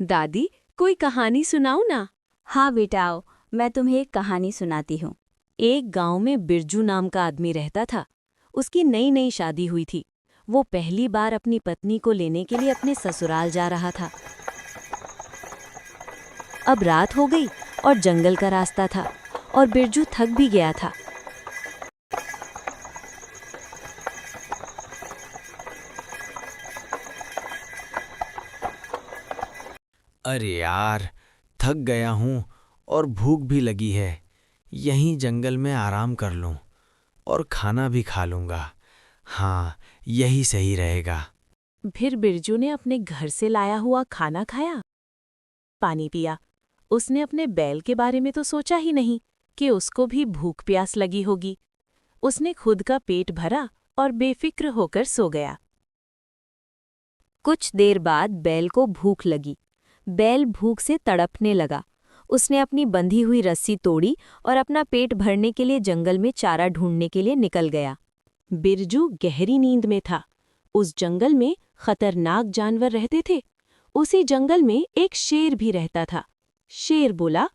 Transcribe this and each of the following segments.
दादी, कोई कहानी सुनाओ ना। हाँ बेटा आओ, मैं तुम्हें एक कहानी सुनाती हूँ। एक गांव में बिरजू नाम का आदमी रहता था। उसकी नई नई शादी हुई थी। वो पहली बार अपनी पत्नी को लेने के लिए अपने ससुराल जा रहा था। अब रात हो गई और जंगल का रास्ता था और बिरजू थक भी गया था। अरे यार, थक गया हूँ और भूख भी लगी है। यहीं जंगल में आराम कर लूँ और खाना भी खा लूँगा। हाँ, यही सही रहेगा। फिर बिरजू ने अपने घर से लाया हुआ खाना खाया, पानी पिया। उसने अपने बैल के बारे में तो सोचा ही नहीं कि उसको भी भूख प्यास लगी होगी। उसने खुद का पेट भरा और बेफिक्र होकर सो गया। कुछ देर बाद बैल को भूख लगी। बैल भूख से तड़पने लगा। उसने अपनी बंधी हुई रस्सी तोड़ी और अपना पेट भरने के लिए जंगल में चारा ढूंढने के लिए निकल गया। बिरजू गहरी नींद में था। उस जंगल में खतरनाक जानवर रहते थे। उसी जंगल में एक शेर भी रहता था। शेर बोला,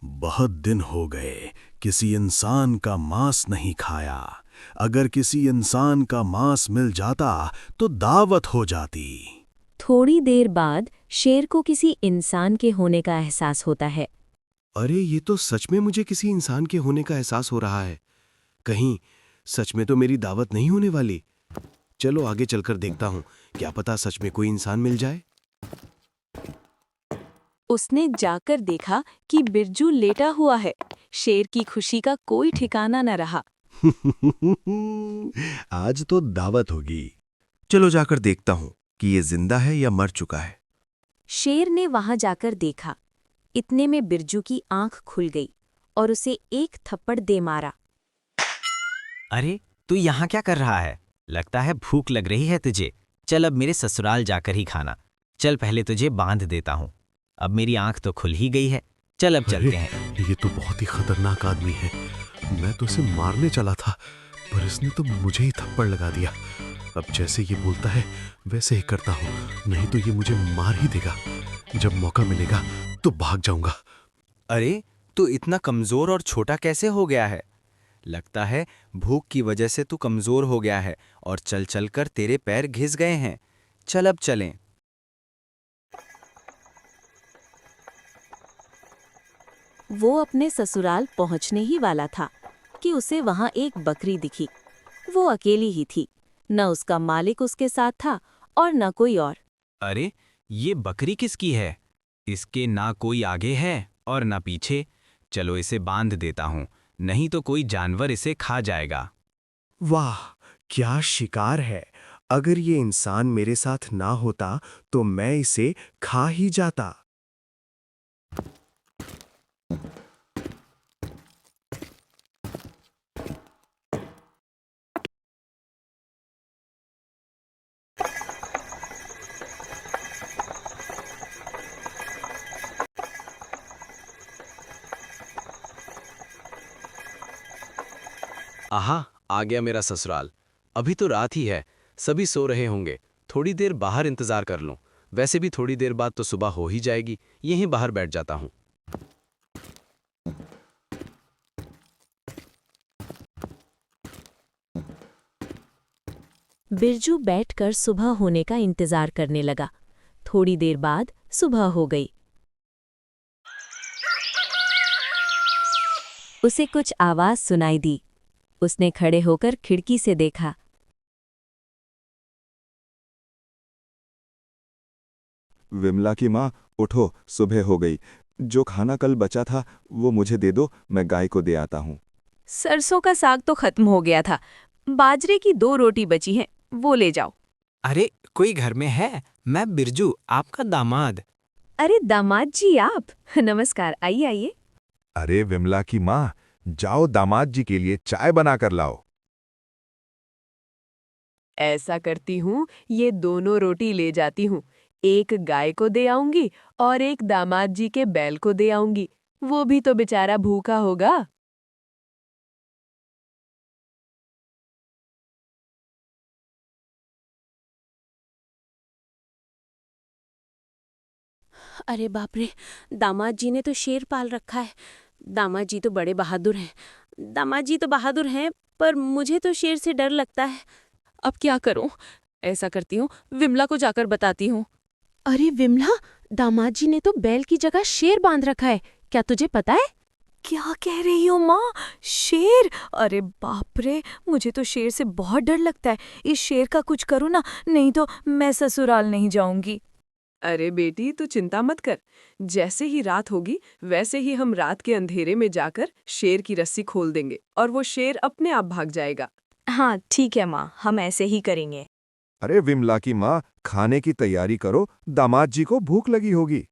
बहुत दिन हो गए किसी इंसान का मांस नहीं खाया। अगर किसी इंसान का मांस मिल जाता तो दावत हो जाती। थोड़ी देर बाद शेर को किसी इंसान के होने का एहसास होता है। अरे ये तो सच में मुझे किसी इंसान के होने का एहसास हो रहा है। कहीं सच में तो मेरी दावत नहीं होने वाली। चलो आगे चलकर देखता हूँ, क्या पता सच में कोई इंसान मिल जाए। उसने जाकर देखा कि बिरजू लेटा हुआ है। शेर की खुशी का कोई ठिकाना न रहा। आज तो दावत होगी। चलो जाकर देखता हूँ कि ये जिंदा है या मर चुका है। शेर ने वहां जाकर देखा। इतने में बिरजू की आंख खुल गई और उसे एक थप्पड़ दे मारा। अरे, तू यहाँ क्या कर रहा है? लगता है भूख लग रही है तुझे। चल अब मेरे ससुराल जाकर ही खाना। चल पहले तुझे बांध देता हूँ। अब मेरी आंख तो खुल ही गई है। चल अब चलते हैं। ये तो बहुत ही खतरनाक आदमी है। मैं तो उसे मारने चला था, पर इसने तो मुझे ही थप्पड़ लगा दिया। अब जैसे ये बोलता है वैसे ही करता हूँ, नहीं तो ये मुझे मार ही देगा। जब मौका मिलेगा तो भाग जाऊंगा। अरे, तू इतना कमजोर और छोटा कैसे हो गया है? लगता है भूख की वजह से तू कमजोर हो गया है और चल चल कर तेरे पैर घिस गए हैं। चल अब चलें। वो अपने ससुराल पहुंचने ही वाला था कि उसे वहां एक बकरी दिखी। वो अकेली ही थी। न उसका मालिक उसके साथ था और न कोई और। अरे, ये बकरी किसकी है? इसके ना कोई आगे है और ना पीछे। चलो इसे बांध देता हूँ, नहीं तो कोई जानवर इसे खा जाएगा। वाह, क्या शिकार है। अगर ये इंसान मेरे साथ ना होता तो मैं इसे खा ही जाता। आहा, आ गया मेरा ससुराल। अभी तो रात ही है, सभी सो रहे होंगे। थोड़ी देर बाहर इंतजार कर लूं। वैसे भी थोड़ी देर बाद तो सुबह हो ही जाएगी। यहीं बाहर बैठ जाता हूं। बिरजू बैठकर सुबह होने का इंतजार करने लगा। थोड़ी देर बाद सुबह हो गई। उसे कुछ आवाज सुनाई दी। उसने खड़े होकर खिड़की से देखा। विमला की माँ, उठो, सुबह हो गई। जो खाना कल बचा था वो मुझे दे दो, मैं गाय को दे आता हूँ। सरसों का साग तो खत्म हो गया था। बाजरे की 2 रोटी बची हैं, वो ले जाओ। अरे, कोई घर में है? मैं बिरजू, आपका दामाद। अरे दामाद जी आप, नमस्कार, आइए आइए। अरे विमला की माँ, जाओ दामाद जी के लिए चाय बना कर लाओ। ऐसा करती हूँ, ये दोनों रोटी ले जाती हूँ। एक गाय को दे आऊंगी और एक दामाद जी के बैल को दे आऊंगी। वो भी तो बेचारा भूखा होगा। अरे बाप रे, दामाद जी ने तो शेर पाल रखा है। दामाद जी तो बड़े बहादुर हैं। दामाद जी तो बहादुर हैं, पर मुझे तो शेर से डर लगता है। अब क्या करूं? ऐसा करती हूँ, विमला को जाकर बताती हूँ। अरे विमला, दामाद जी ने तो बैल की जगह शेर बांध रखा है, क्या तुझे पता है? क्या कह रही हो माँ? शेर? अरे बाप रे, मुझे तो शेर से बहुत डर लगता है। इस शेर का कुछ करो ना, नहीं तो मैं ससुराल नहीं जाऊंगी। अरे बेटी, तू चिंता मत कर। जैसे ही रात होगी वैसे ही हम रात के अंधेरे में जाकर शेर की रस्सी खोल देंगे और वो शेर अपने आप भाग जाएगा। हाँ ठीक है माँ, हम ऐसे ही करेंगे। अरे विमला की माँ, खाने की तैयारी करो, दामाद जी को भूख लगी होगी।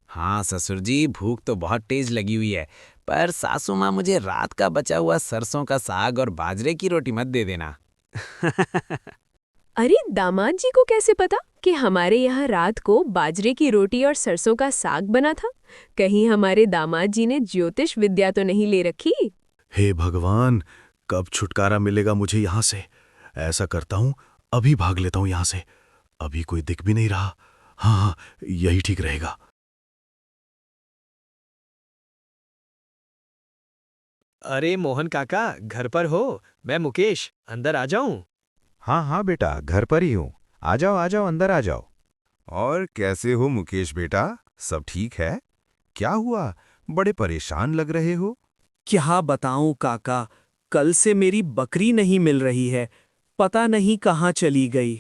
हाँ ससुर जी, भूख तो बहुत तेज लगी हुई है, पर सासू माँ मुझे रात का बचा हुआ सरसों का साग और बाजरे की रोटी मत दे देना। अरे दामाद जी को कैसे पता कि हमारे यहाँ रात को बाजरे की रोटी और सरसों का साग बना था? कहीं हमारे दामाद जी ने ज्योतिष विद्या तो नहीं ले रखी? हे भगवान, कब छुटकारा मिलेगा मुझे यहाँ से। ऐसा करता हूँ, अभी भाग लेता हूँ यहाँ से। अभी कोई दिख भी नहीं रहा। हाँ हाँ, यही ठीक रहेगा। अरे मोहन काका, घर पर हो? मैं मुकेश, अंदर आ जाऊं? हाँ हाँ बेटा, घर पर ही हूँ। आ जाओ अंदर आ जाओ। और कैसे हो मुकेश बेटा, सब ठीक है? क्या हुआ, बड़े परेशान लग रहे हो? क्या बताऊं काका, कल से मेरी बकरी नहीं मिल रही है। पता नहीं कहाँ चली गई।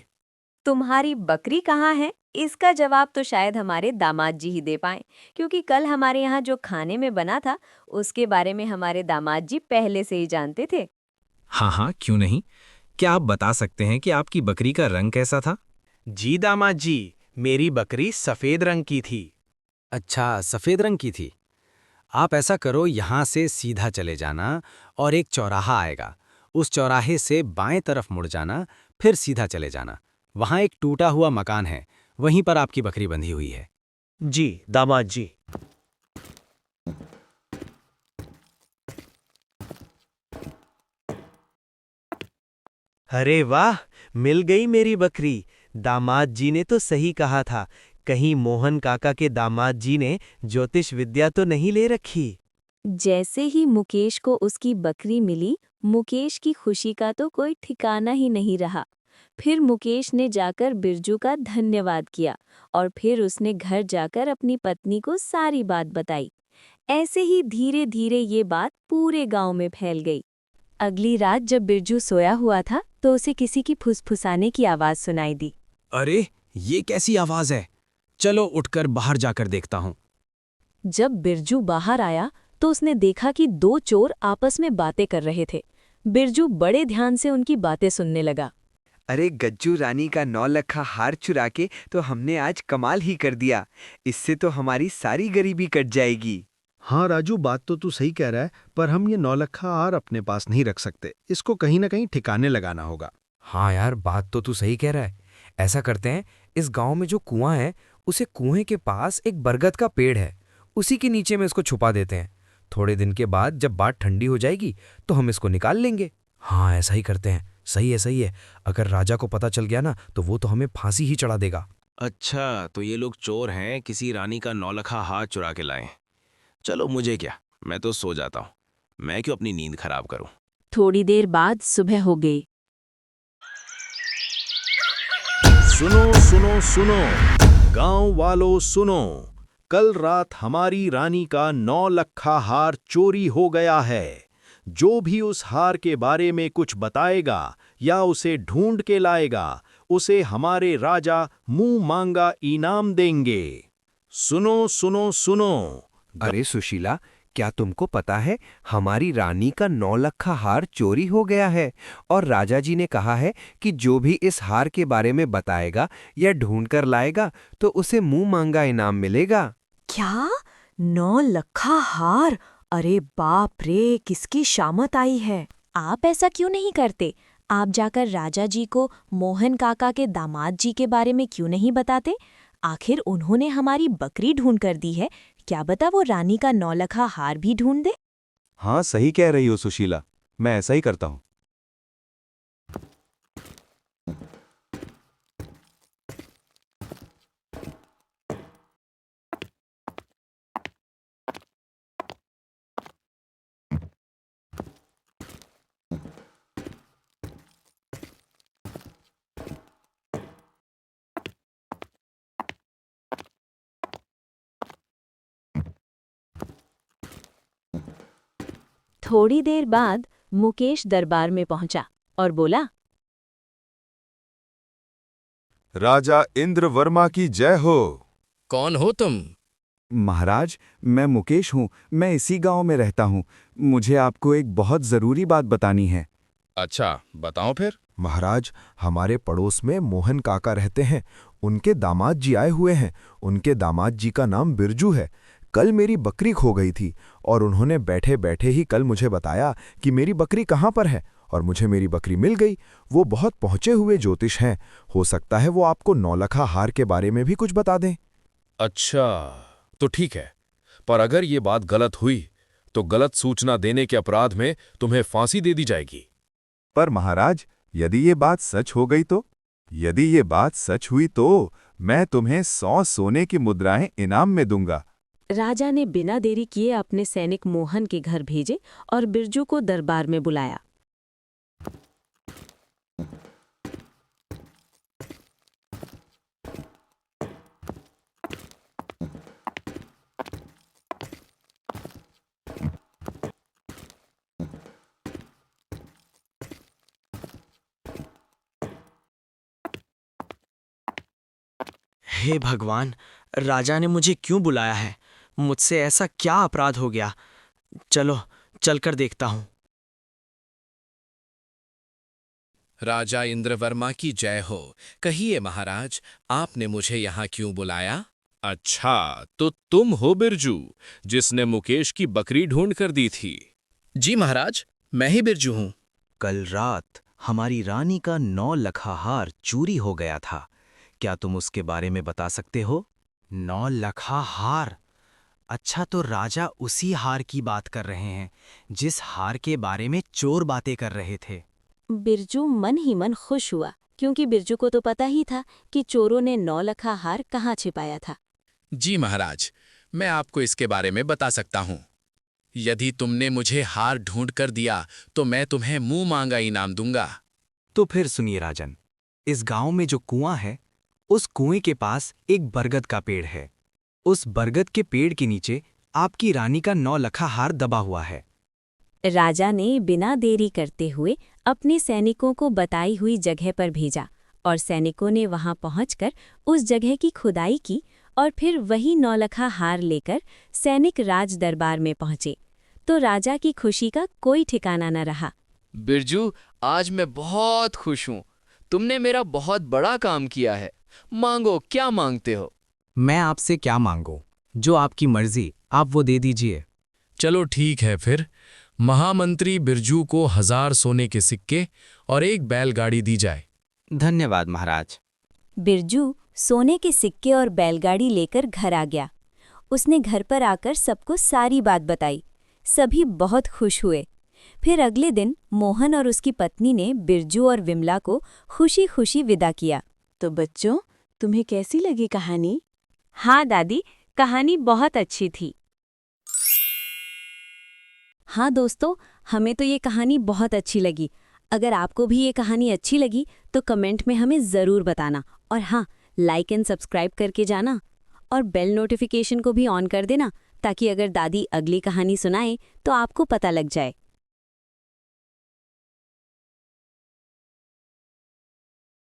तुम्हारी बकरी कहाँ है? इसका जवाब तो शायद हमारे दामाद जी ही दे पाएं, क्योंकि कल हमारे यहाँ जो खाने में बना था उसके बारे में हमारे दामाद जी पहले से ही जानते थे। हाँ हाँ, क्यों नहीं। क्या आप बता सकते हैं कि आपकी बकरी का रंग कैसा था? जी दामाद जी, मेरी बकरी सफेद रंग की थी। अच्छा, सफेद रंग की थी। आप ऐसा करो, यहाँ से सीधा चले जाना और एक चौराहा आएगा। उस चौराहे से बाएं तरफ मुड़ जाना, फिर सीधा चले जाना। वहाँ एक टूटा हुआ मकान है, वहीं पर आपकी बकरी बंधी हुई है। जी दामाद जी। अरे वाह, मिल गई मेरी बकरी। दामाद जी ने तो सही कहा था, कहीं मोहन काका के दामाद जी ने ज्योतिष विद्या तो नहीं ले रखी। जैसे ही मुकेश को उसकी बकरी मिली, मुकेश की खुशी का तो कोई ठिकाना ही नहीं रहा। फिर मुकेश ने जाकर बिरजू का धन्यवाद किया और फिर उसने घर जाकर अपनी पत्नी को सारी बात बताई। ऐसे ही धीरे धीरे ये बात पूरे गांव में फैल गई। अगली रात जब बिरजू सोया हुआ था तो उसे किसी की फुसफुसाने की आवाज सुनाई दी। अरे, ये कैसी आवाज है? चलो उठकर बाहर जाकर देखता हूँ। जब बिरजू बाहर आया तो उसने देखा कि दो चोर आपस में बातें कर रहे थे। बिरजू बड़े ध्यान से उनकी बातें सुनने लगा। अरे गज्जू रानी का 9 लखा हार चुरा के तो हमने आज कमाल ही कर दिया। इससे तो हमारी सारी गरीबी कट जाएगी। हाँ राजू, बात तो तू सही कह रहा है, पर हम ये 9 लखा हार अपने पास नहीं रख सकते। इसको कहीं ना कहीं ठिकाने लगाना होगा। हाँ यार, बात तो तू सही कह रहा है। ऐसा करते हैं, इस गांव में जो कुआं है, उसे कुएं के पास एक बरगद का पेड़ है, उसी के नीचे में इसको छुपा देते हैं। थोड़े दिन के बाद जब बात ठंडी हो जाएगी तो हम इसको निकाल लेंगे। हाँ, ऐसा ही करते हैं। सही है। अगर राजा को पता चल गया ना तो वो तो हमें फांसी ही चढ़ा देगा। अच्छा, तो ये लोग चोर हैं, किसी रानी का 9 लखा हार चुरा के लाए। चलो मुझे क्या, मैं तो सो जाता हूँ। मैं क्यों अपनी नींद खराब करूँ। थोड़ी देर बाद सुबह हो गई। सुनो सुनो सुनो, गांव वालों सुनो, कल रात हमारी रानी का 9 लखा हार चोरी हो गया है। जो भी उस हार के बारे में कुछ बताएगा या उसे ढूंढ के लाएगा, उसे हमारे राजा मुंह मांगा इनाम देंगे। सुनो सुनो सुनो। अरे सुशीला, क्या तुमको पता है हमारी रानी का 9 लखा हार चोरी हो गया है और राजा जी ने कहा है कि जो भी इस हार के बारे में बताएगा या ढूंढ कर लाएगा तो उसे मुंह मांगा इनाम मिलेगा। क्या? 9 लखा हार? अरे बाप रे, किसकी शामत आई है। आप ऐसा क्यों नहीं करते? आप जाकर राजा जी को मोहन काका के दामाद जी के बारे में क्यों नहीं बताते? आखिर उन्होंने हमारी बकरी ढूंढ कर दी है, क्या बता वो रानी का 9 लखा हार भी ढूंढ दे। हाँ सही कह रही हो सुशीला, मैं ऐसा ही करता हूँ। थोड़ी देर बाद मुकेश दरबार में पहुंचा और बोला, राजा इंद्र वर्मा की जय हो। कौन हो तुम? महाराज, मैं मुकेश हूँ। मैं इसी गांव में रहता हूँ। मुझे आपको एक बहुत ज़रूरी बात बतानी है। अच्छा, बताओ फिर। महाराज, हमारे पड़ोस में मोहन काका रहते हैं। उनके दामाद जी आए हुए हैं। उनके दामाद जी का नाम बिरजू है। कल मेरी बकरी खो गई थी और उन्होंने बैठे बैठे ही कल मुझे बताया कि मेरी बकरी कहाँ पर है, और मुझे मेरी बकरी मिल गई। वो बहुत पहुँचे हुए ज्योतिष हैं। हो सकता है वो आपको नौलखा हार के बारे में भी कुछ बता दें। अच्छा, तो ठीक है, पर अगर ये बात गलत हुई तो गलत सूचना देने के अपराध में तुम्हें फांसी दे दी जाएगी। पर महाराज, यदि ये बात सच हो गई तो? यदि ये बात सच हुई तो मैं तुम्हें 100 सोने की मुद्राएं इनाम में दूंगा। राजा ने बिना देरी किए अपने सैनिक मोहन के घर भेजे और बिरजू को दरबार में बुलाया। हे भगवान, राजा ने मुझे क्यों बुलाया है? मुझसे ऐसा क्या अपराध हो गया? चलो, चलकर देखता हूँ। राजा इंद्रवर्मा की जय हो। कहिए महाराज, आपने मुझे यहाँ क्यों बुलाया? अच्छा, तो तुम हो बिरजू, जिसने मुकेश की बकरी ढूंढ कर दी थी। जी महाराज, मैं ही बिरजू हूँ। कल रात हमारी रानी का 9 लखा हार चोरी हो गया था। क्या तुम उसके बारे में बता सकते हो? 9 लखा हार? अच्छा, तो राजा उसी हार की बात कर रहे हैं जिस हार के बारे में चोर बातें कर रहे थे। बिरजू मन ही मन खुश हुआ, क्योंकि बिरजू को तो पता ही था कि चोरों ने 9 लखा हार कहाँ छिपाया था। जी महाराज, मैं आपको इसके बारे में बता सकता हूँ। यदि तुमने मुझे हार ढूंढ कर दिया तो मैं तुम्हें मुंह मांगा इनाम दूंगा। तो फिर सुनिए राजन, इस गांव में जो कुआं है, उस कुएं के पास एक बरगद का पेड़ है। उस बरगद के पेड़ के नीचे आपकी रानी का 9 लखा हार दबा हुआ है। राजा ने बिना देरी करते हुए अपने सैनिकों को बताई हुई जगह पर भेजा और सैनिकों ने वहां पहुंचकर उस जगह की खुदाई की और फिर वही 9 लखा हार लेकर सैनिक राज दरबार में पहुंचे। तो राजा की खुशी का कोई ठिकाना न रहा। बिरजू, आज मैं बहुत खुश हूँ। तुमने मेरा बहुत बड़ा काम किया है। मांगो, क्या मांगते हो? मैं आपसे क्या मांगूं? जो आपकी मर्जी, आप वो दे दीजिए। चलो ठीक है फिर। महामंत्री बिरजू को 1000 सोने के सिक्के और एक बैलगाड़ी दी जाए। धन्यवाद महाराज। बिरजू सोने के सिक्के और बैलगाड़ी लेकर घर आ गया। उसने घर पर आकर सबको सारी बात बताई। सभी बहुत खुश हुए। फिर अगले दिन मोहन और उसकी पत्नी ने बिरजू और विमला को खुशी खुशी विदा किया। तो बच्चों, तुम्हें कैसी लगी कहानी? हाँ दादी, कहानी बहुत अच्छी थी। हाँ दोस्तों, हमें तो ये कहानी बहुत अच्छी लगी। अगर आपको भी ये कहानी अच्छी लगी तो कमेंट में हमें ज़रूर बताना, और हाँ, लाइक एंड सब्सक्राइब करके जाना और बेल नोटिफिकेशन को भी ऑन कर देना, ताकि अगर दादी अगली कहानी सुनाए तो आपको पता लग जाए।